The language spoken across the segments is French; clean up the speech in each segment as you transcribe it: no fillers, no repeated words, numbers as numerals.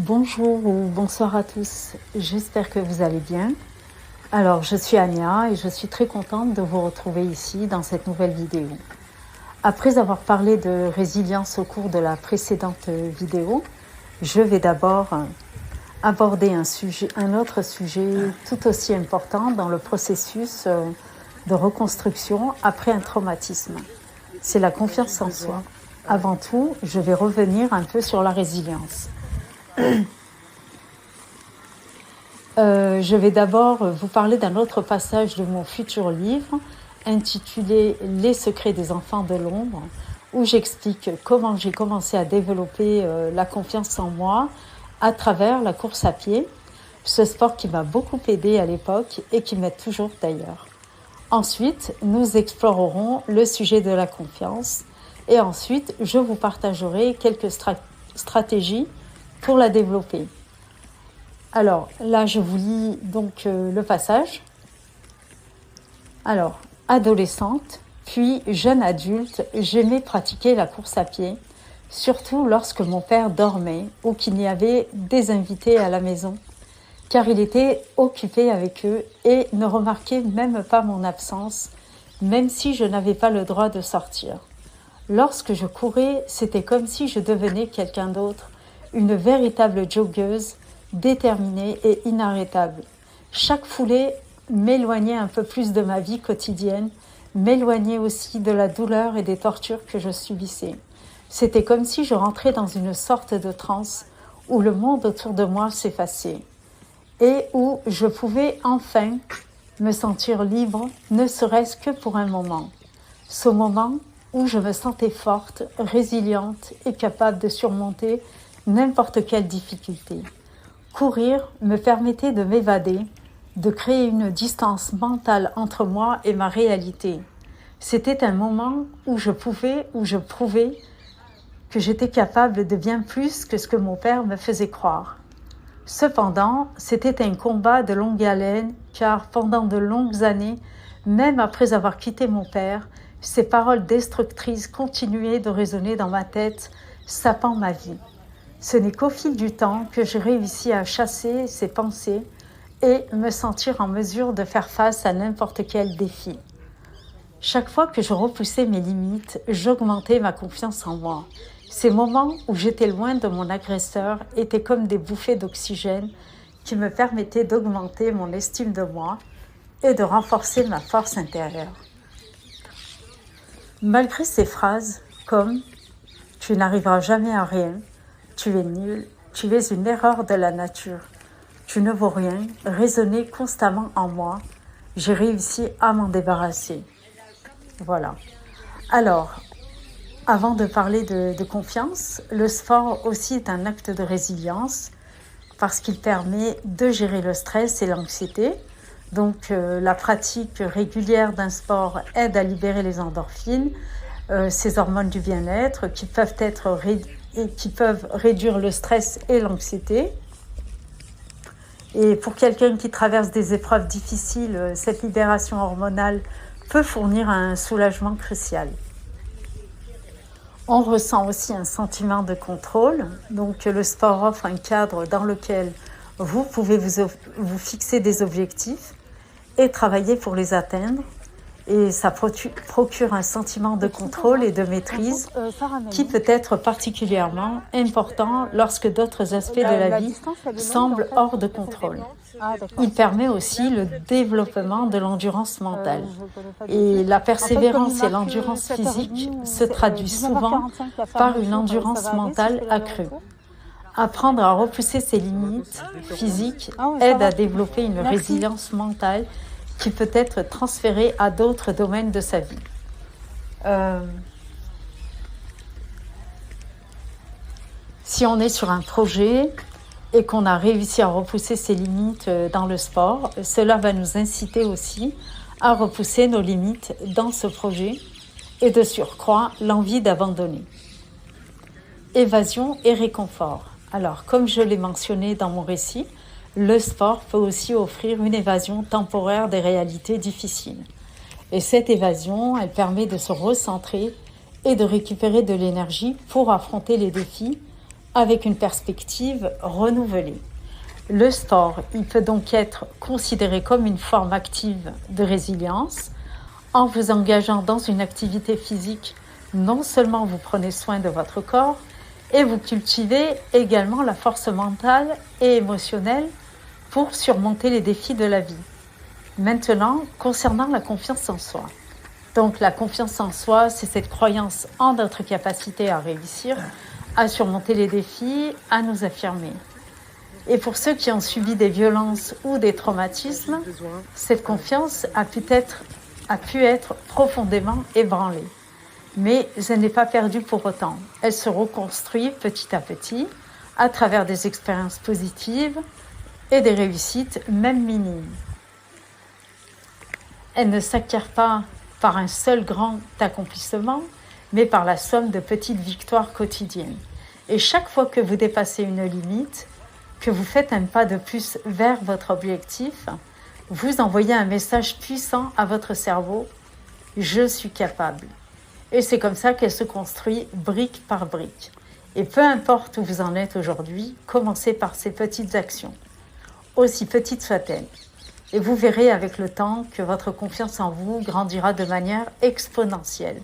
Bonjour ou bonsoir à tous, j'espère que vous allez bien. Alors, je suis Ania et je suis très contente de vous retrouver ici dans cette nouvelle vidéo. Après avoir parlé de résilience au cours de la précédente vidéo, je vais d'abord aborder un autre sujet tout aussi important dans le processus de reconstruction après un traumatisme. C'est la confiance en soi. Avant tout, je vais revenir un peu sur la résilience. Je vais d'abord vous parler d'un autre passage de mon futur livre intitulé « Les secrets des enfants de l'ombre » où j'explique comment j'ai commencé à développer la confiance en moi à travers la course à pied, ce sport qui m'a beaucoup aidé à l'époque et qui m'aide toujours d'ailleurs. Ensuite, nous explorerons le sujet de la confiance et ensuite, je vous partagerai quelques stratégies pour la développer. Alors, là, je vous lis donc le passage. Alors, adolescente, puis jeune adulte, j'aimais pratiquer la course à pied, surtout lorsque mon père dormait ou qu'il y avait des invités à la maison, car il était occupé avec eux et ne remarquait même pas mon absence, même si je n'avais pas le droit de sortir. Lorsque je courais, c'était comme si je devenais quelqu'un d'autre, une véritable joggeuse, déterminée et inarrêtable. Chaque foulée m'éloignait un peu plus de ma vie quotidienne, m'éloignait aussi de la douleur et des tortures que je subissais. C'était comme si je rentrais dans une sorte de transe où le monde autour de moi s'effaçait et où je pouvais enfin me sentir libre, ne serait-ce que pour un moment. Ce moment où je me sentais forte, résiliente et capable de surmonter n'importe quelle difficulté. Courir me permettait de m'évader, de créer une distance mentale entre moi et ma réalité. C'était un moment où je prouvais que j'étais capable de bien plus que ce que mon père me faisait croire. Cependant, c'était un combat de longue haleine, car pendant de longues années, même après avoir quitté mon père, ces paroles destructrices continuaient de résonner dans ma tête, sapant ma vie. Ce n'est qu'au fil du temps que j'ai réussi à chasser ces pensées et me sentir en mesure de faire face à n'importe quel défi. Chaque fois que je repoussais mes limites, j'augmentais ma confiance en moi. Ces moments où j'étais loin de mon agresseur étaient comme des bouffées d'oxygène qui me permettaient d'augmenter mon estime de moi et de renforcer ma force intérieure. Malgré ces phrases comme « tu n'arriveras jamais à rien »,« tu es nul »,« tu es une erreur de la nature »,« tu ne vaux rien » résonnaient constamment en moi, j'ai réussi à m'en débarrasser. Voilà. Alors, avant de parler de confiance, le sport aussi est un acte de résilience parce qu'il permet de gérer le stress et l'anxiété. Donc, la pratique régulière d'un sport aide à libérer les endorphines, ces hormones du bien-être qui peuvent réduire le stress et l'anxiété. Et pour quelqu'un qui traverse des épreuves difficiles, cette libération hormonale peut fournir un soulagement crucial. On ressent aussi un sentiment de contrôle. Donc, le sport offre un cadre dans lequel vous pouvez vous fixer des objectifs et travailler pour les atteindre. Et ça procure un sentiment de contrôle et de maîtrise qui peut être particulièrement important lorsque d'autres aspects de la vie semblent hors de contrôle. Il permet aussi le développement de l'endurance mentale. Et la persévérance et l'endurance physique se traduisent souvent par une endurance mentale accrue. Apprendre à repousser ses limites physiques aide à développer une résilience mentale qui peut être transférée à d'autres domaines de sa vie. Si on est sur un projet et qu'on a réussi à repousser ses limites dans le sport, cela va nous inciter aussi à repousser nos limites dans ce projet et de surcroît l'envie d'abandonner. Évasion et réconfort. Alors, comme je l'ai mentionné dans mon récit, le sport peut aussi offrir une évasion temporaire des réalités difficiles. Et cette évasion, elle permet de se recentrer et de récupérer de l'énergie pour affronter les défis avec une perspective renouvelée. Le sport, il peut donc être considéré comme une forme active de résilience. En vous engageant dans une activité physique, non seulement vous prenez soin de votre corps, et vous cultivez également la force mentale et émotionnelle pour surmonter les défis de la vie. Maintenant, concernant la confiance en soi. Donc la confiance en soi, c'est cette croyance en notre capacité à réussir, à surmonter les défis, à nous affirmer. Et pour ceux qui ont subi des violences ou des traumatismes, cette confiance a pu être profondément ébranlée. Mais elle n'est pas perdue pour autant. Elle se reconstruit petit à petit à travers des expériences positives et des réussites, même minimes. Elle ne s'acquiert pas par un seul grand accomplissement, mais par la somme de petites victoires quotidiennes. Et chaque fois que vous dépassez une limite, que vous faites un pas de plus vers votre objectif, vous envoyez un message puissant à votre cerveau « Je suis capable ». Et c'est comme ça qu'elle se construit brique par brique. Et peu importe où vous en êtes aujourd'hui, commencez par ces petites actions, aussi petites soient-elles. Et vous verrez avec le temps que votre confiance en vous grandira de manière exponentielle.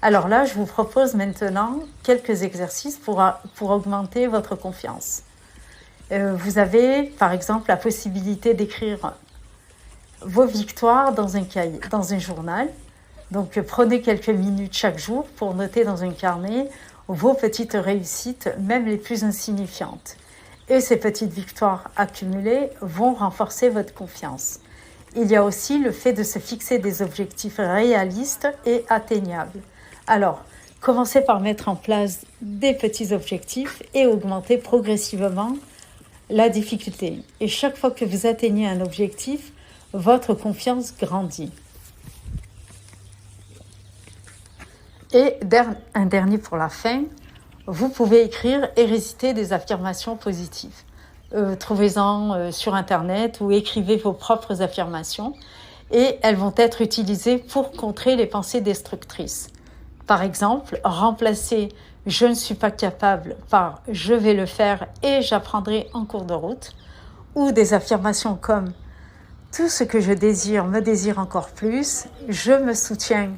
Alors là, je vous propose maintenant quelques exercices pour augmenter votre confiance. Vous avez, par exemple, la possibilité d'écrire vos victoires dans un cahier, dans un journal. Donc, prenez quelques minutes chaque jour pour noter dans un carnet vos petites réussites, même les plus insignifiantes. Et ces petites victoires accumulées vont renforcer votre confiance. Il y a aussi le fait de se fixer des objectifs réalistes et atteignables. Alors, commencez par mettre en place des petits objectifs et augmentez progressivement la difficulté. Et chaque fois que vous atteignez un objectif, votre confiance grandit. Et un dernier pour la fin, vous pouvez écrire et réciter des affirmations positives. Trouvez-en sur Internet ou écrivez vos propres affirmations et elles vont être utilisées pour contrer les pensées destructrices. Par exemple, remplacez « je ne suis pas capable » par « je vais le faire et j'apprendrai en cours de route » ou des affirmations comme « tout ce que je désire me désire encore plus, je me soutiens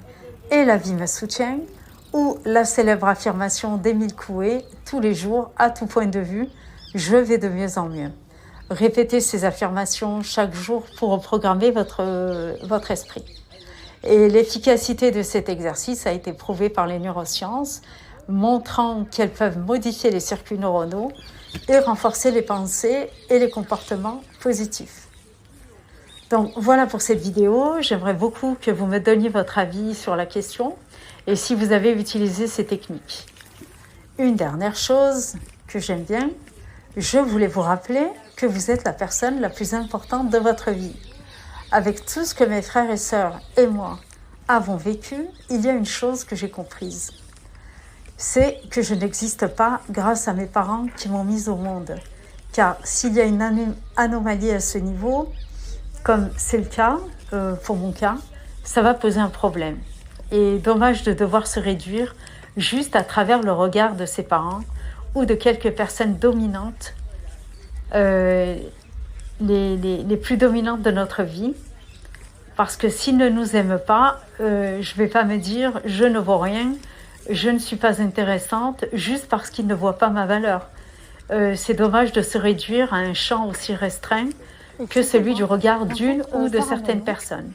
et la vie me soutient » ou la célèbre affirmation d'Émile Coué « tous les jours, à tout point de vue, je vais de mieux en mieux ». Répétez ces affirmations chaque jour pour reprogrammer votre esprit. Et l'efficacité de cet exercice a été prouvée par les neurosciences, montrant qu'elles peuvent modifier les circuits neuronaux et renforcer les pensées et les comportements positifs. Donc voilà pour cette vidéo. J'aimerais beaucoup que vous me donniez votre avis sur la question et si vous avez utilisé ces techniques. Une dernière chose que j'aime bien, je voulais vous rappeler que vous êtes la personne la plus importante de votre vie. Avec tout ce que mes frères et sœurs et moi avons vécu, il y a une chose que j'ai comprise. C'est que je n'existe pas grâce à mes parents qui m'ont mise au monde. Car s'il y a une anomalie à ce niveau, comme c'est le cas, pour mon cas, ça va poser un problème. Et dommage de devoir se réduire juste à travers le regard de ses parents ou de quelques personnes dominantes, les plus dominantes de notre vie. Parce que s'ils ne nous aiment pas, je ne vais pas me dire « je ne vaux rien », je ne suis pas intéressante juste parce qu'ils ne voient pas ma valeur. C'est dommage de se réduire à un champ aussi restreint que celui du regard d'une ou de certaines personnes.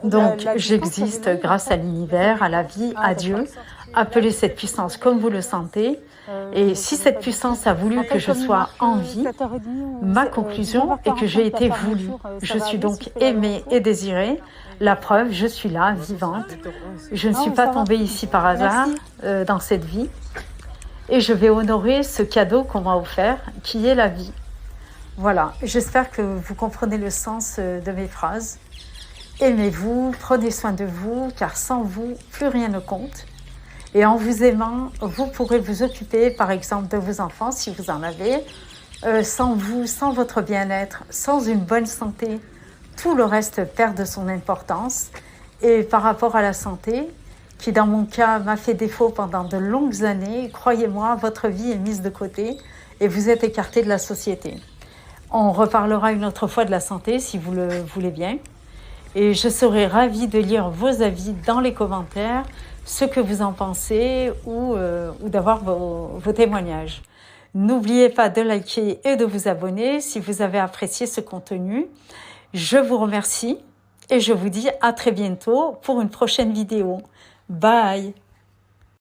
Donc, j'existe grâce à l'univers, à la vie, à Dieu. Appelez cette puissance comme vous le sentez. Et si cette puissance a voulu que je sois en vie, ma conclusion est que j'ai été voulue. Je suis donc aimée et désirée. La preuve, je suis là, vivante. Je ne suis pas tombée ici par hasard dans cette vie. Et je vais honorer ce cadeau qu'on m'a offert, qui est la vie. Voilà, j'espère que vous comprenez le sens de mes phrases. Aimez-vous, prenez soin de vous, car sans vous, plus rien ne compte. Et en vous aimant, vous pourrez vous occuper, par exemple, de vos enfants, si vous en avez. Sans vous, sans votre bien-être, sans une bonne santé, tout le reste perd de son importance. Et par rapport à la santé, qui dans mon cas m'a fait défaut pendant de longues années. Croyez-moi, votre vie est mise de côté et vous êtes écarté de la société. On reparlera une autre fois de la santé si vous le voulez bien. Et je serai ravie de lire vos avis dans les commentaires, ce que vous en pensez ou d'avoir vos témoignages. N'oubliez pas de liker et de vous abonner si vous avez apprécié ce contenu. Je vous remercie et je vous dis à très bientôt pour une prochaine vidéo. Bye!